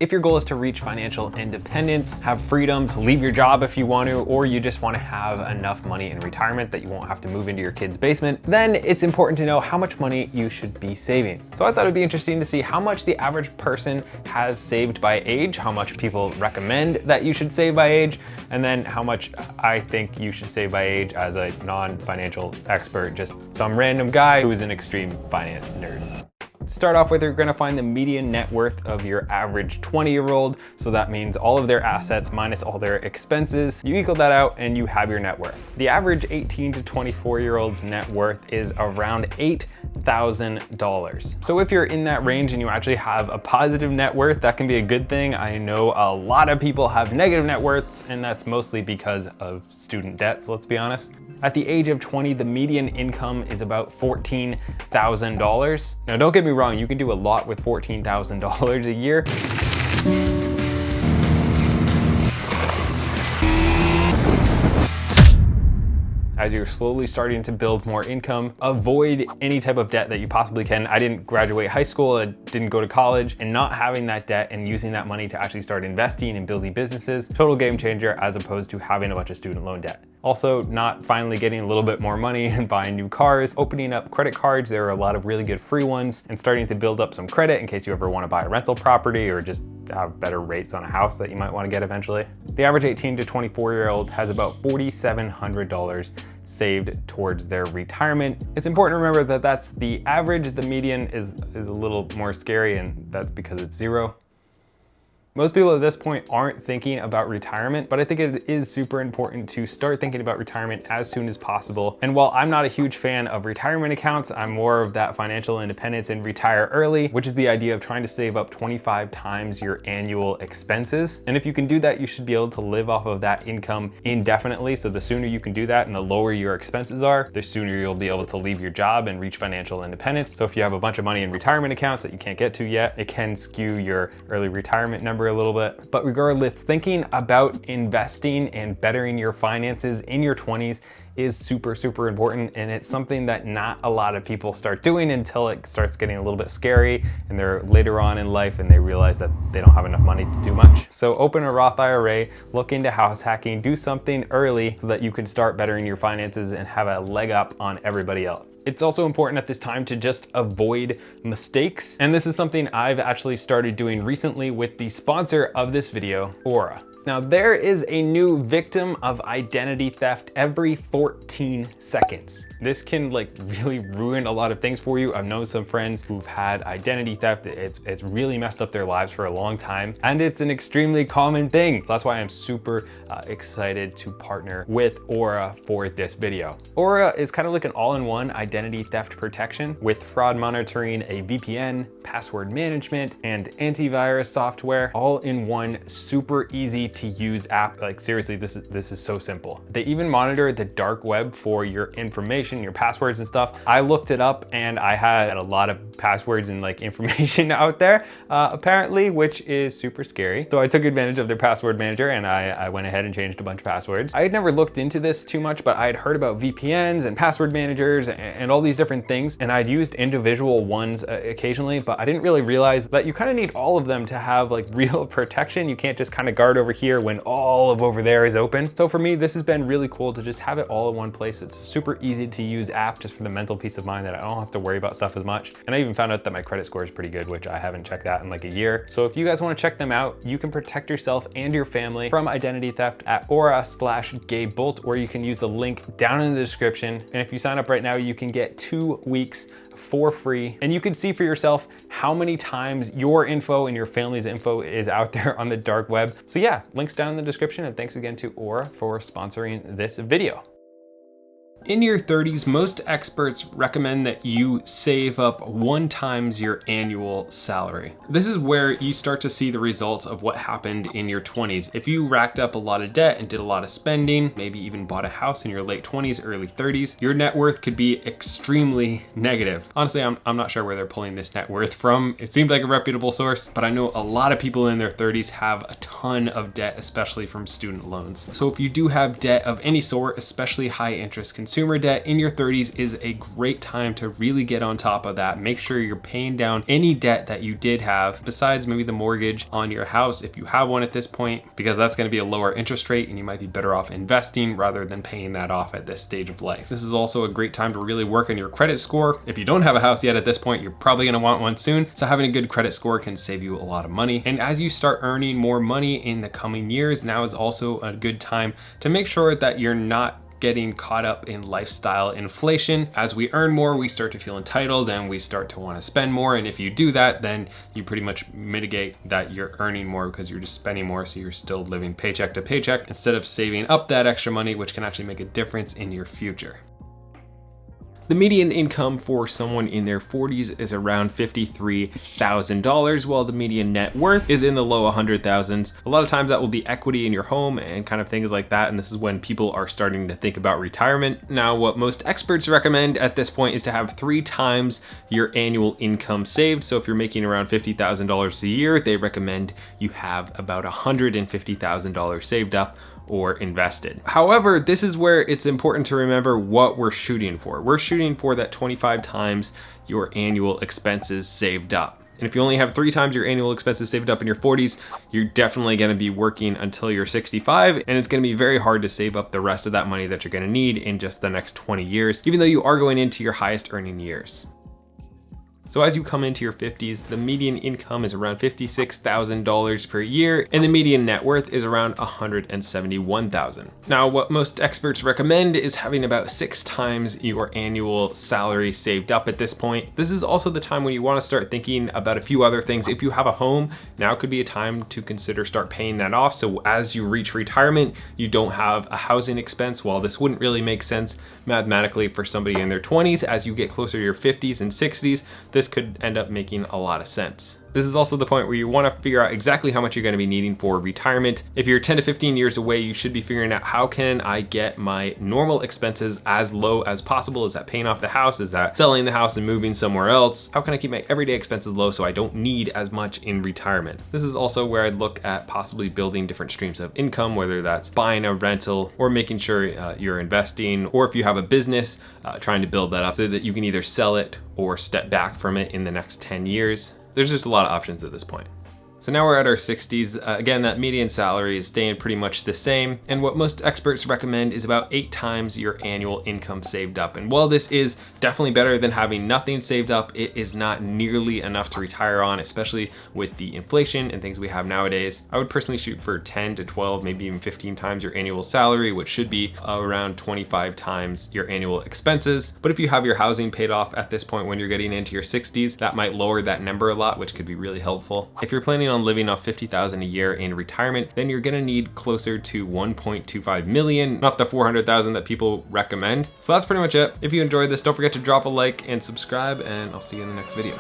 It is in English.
If your goal is to reach financial independence, have freedom to leave your job if you want to, or you just want to have enough money in retirement that you won't have to move into your kid's basement, then it's important to know how much money you should be saving. So I thought it'd be interesting to see how much the average person has saved by age, how much people recommend that you should save by age, and then how much I think you should save by age as a non-financial expert, just some random guy who's an extreme finance nerd. To start off with, you're gonna find the median net worth of your average 20-year-old. So that means all of their assets minus all their expenses. You equal that out and you have your net worth. The average 18 to 24-year-old's net worth is around $8,000. So if you're in that range and you actually have a positive net worth, that can be a good thing. I know a lot of people have negative net worths, and that's mostly because of student debts, let's be honest. At the age of 20, the median income is about $14,000. Now, don't get me wrong, you can do a lot with $14,000 a year. As you're slowly starting to build more income, avoid any type of debt that you possibly can. I didn't graduate high school, I didn't go to college, and not having that debt and using that money to actually start investing and building businesses, total game changer as opposed to having a bunch of student loan debt. Also, not finally getting a little bit more money and buying new cars, opening up credit cards. There are a lot of really good free ones, and starting to build up some credit in case you ever want to buy a rental property or just have better rates on a house that you might want to get eventually. The average 18 to 24-year-old has about $4,700 saved towards their retirement. It's important to remember that that's the average. The median is a little more scary, and that's because it's zero. Most people at this point aren't thinking about retirement, but I think it is super important to start thinking about retirement as soon as possible. And while I'm not a huge fan of retirement accounts, I'm more of that financial independence and retire early, which is the idea of trying to save up 25 times your annual expenses. And if you can do that, you should be able to live off of that income indefinitely. So the sooner you can do that and the lower your expenses are, the sooner you'll be able to leave your job and reach financial independence. So if you have a bunch of money in retirement accounts that you can't get to yet, it can skew your early retirement number a little bit. But regardless, thinking about investing and bettering your finances in your 20s is super, super important. And it's something that not a lot of people start doing until it starts getting a little bit scary and they're later on in life and they realize that they don't have enough money to do much. So open a Roth IRA, look into house hacking, do something early so that you can start bettering your finances and have a leg up on everybody else. It's also important at this time to just avoid mistakes. And this is something I've actually started doing recently with the sponsor of this video, Aura. Now, there is a new victim of identity theft every 14 seconds. This can really ruin a lot of things for you. I've known some friends who've had identity theft. It's really messed up their lives for a long time, and it's an extremely common thing. That's why I'm super excited to partner with Aura for this video. Aura is kind of like an all-in-one identity theft protection with fraud monitoring, a VPN, password management, and antivirus software, all in one super easy to use app. Like seriously, this is so simple. They even monitor the dark web for your information, your passwords and stuff. I looked it up and I had a lot of passwords and information out there apparently, which is super scary. So I took advantage of their password manager and I went ahead and changed a bunch of passwords. I had never looked into this too much, but I had heard about VPNs and password managers and all these different things, and I'd used individual ones occasionally, but I didn't really realize that you kind of need all of them to have real protection. You can't just kind of guard over here when all of over there is open. So for me, this has been really cool to just have it all in one place. It's a super easy to use app just for the mental peace of mind that I don't have to worry about stuff as much. And I even found out that my credit score is pretty good, which I haven't checked that in a year. So if you guys want to check them out, you can protect yourself and your family from identity theft at Aura/Gabe Bult, or you can use the link down in the description. And if you sign up right now, you can get 2 weeks for free, and you can see for yourself how many times your info and your family's info is out there on the dark web. So yeah, links down in the description, and thanks again to Aura for sponsoring this video. In your 30s, most experts recommend that you save up 1 times your annual salary. This is where you start to see the results of what happened in your 20s. If you racked up a lot of debt and did a lot of spending, maybe even bought a house in your late 20s, early 30s, your net worth could be extremely negative. Honestly, I'm not sure where they're pulling this net worth from. It seemed like a reputable source, but I know a lot of people in their 30s have a ton of debt, especially from student loans. So if you do have debt of any sort, especially high interest, consumer debt in your 30s is a great time to really get on top of that. Make sure you're paying down any debt that you did have, besides maybe the mortgage on your house if you have one at this point, because that's going to be a lower interest rate and you might be better off investing rather than paying that off at this stage of life. This is also a great time to really work on your credit score. If you don't have a house yet at this point, you're probably going to want one soon. So having a good credit score can save you a lot of money. And as you start earning more money in the coming years, now is also a good time to make sure that you're not getting caught up in lifestyle inflation. As we earn more, we start to feel entitled and we start to want to spend more. And if you do that, then you pretty much mitigate that you're earning more because you're just spending more. So you're still living paycheck to paycheck instead of saving up that extra money, which can actually make a difference in your future. The median income for someone in their 40s is around $53,000, while the median net worth is in the low 100,000s. A lot of times that will be equity in your home and kind of things like that, and this is when people are starting to think about retirement. Now, what most experts recommend at this point is to have 3 times your annual income saved. So if you're making around $50,000 a year, they recommend you have about $150,000 saved up or invested. However, this is where it's important to remember what we're shooting for. We're shooting for that 25 times your annual expenses saved up. And if you only have 3 times your annual expenses saved up in your 40s, you're definitely gonna be working until you're 65, and it's gonna be very hard to save up the rest of that money that you're gonna need in just the next 20 years, even though you are going into your highest earning years. So as you come into your 50s, the median income is around $56,000 per year, and the median net worth is around $171,000. Now, what most experts recommend is having about 6 times your annual salary saved up at this point. This is also the time when you want to start thinking about a few other things. If you have a home, now could be a time to consider start paying that off. So as you reach retirement, you don't have a housing expense. While this wouldn't really make sense mathematically for somebody in their 20s, as you get closer to your 50s and 60s, this could end up making a lot of sense. This is also the point where you want to figure out exactly how much you're going to be needing for retirement. If you're 10 to 15 years away, you should be figuring out, how can I get my normal expenses as low as possible? Is that paying off the house? Is that selling the house and moving somewhere else? How can I keep my everyday expenses low so I don't need as much in retirement? This is also where I'd look at possibly building different streams of income, whether that's buying a rental or making sure you're investing, or if you have a business, trying to build that up so that you can either sell it or step back from it in the next 10 years. There's just a lot of options at this point. So now we're at our 60s. Again, that median salary is staying pretty much the same. And what most experts recommend is about 8 times your annual income saved up. And while this is definitely better than having nothing saved up, it is not nearly enough to retire on, especially with the inflation and things we have nowadays. I would personally shoot for 10 to 12, maybe even 15 times your annual salary, which should be around 25 times your annual expenses. But if you have your housing paid off at this point when you're getting into your 60s, that might lower that number a lot, which could be really helpful. If you're planning on living off $50,000 a year in retirement, then you're gonna need closer to 1.25 million, not the 400,000 that people recommend. So that's pretty much it. If you enjoyed this, don't forget to drop a like and subscribe, and I'll see you in the next video.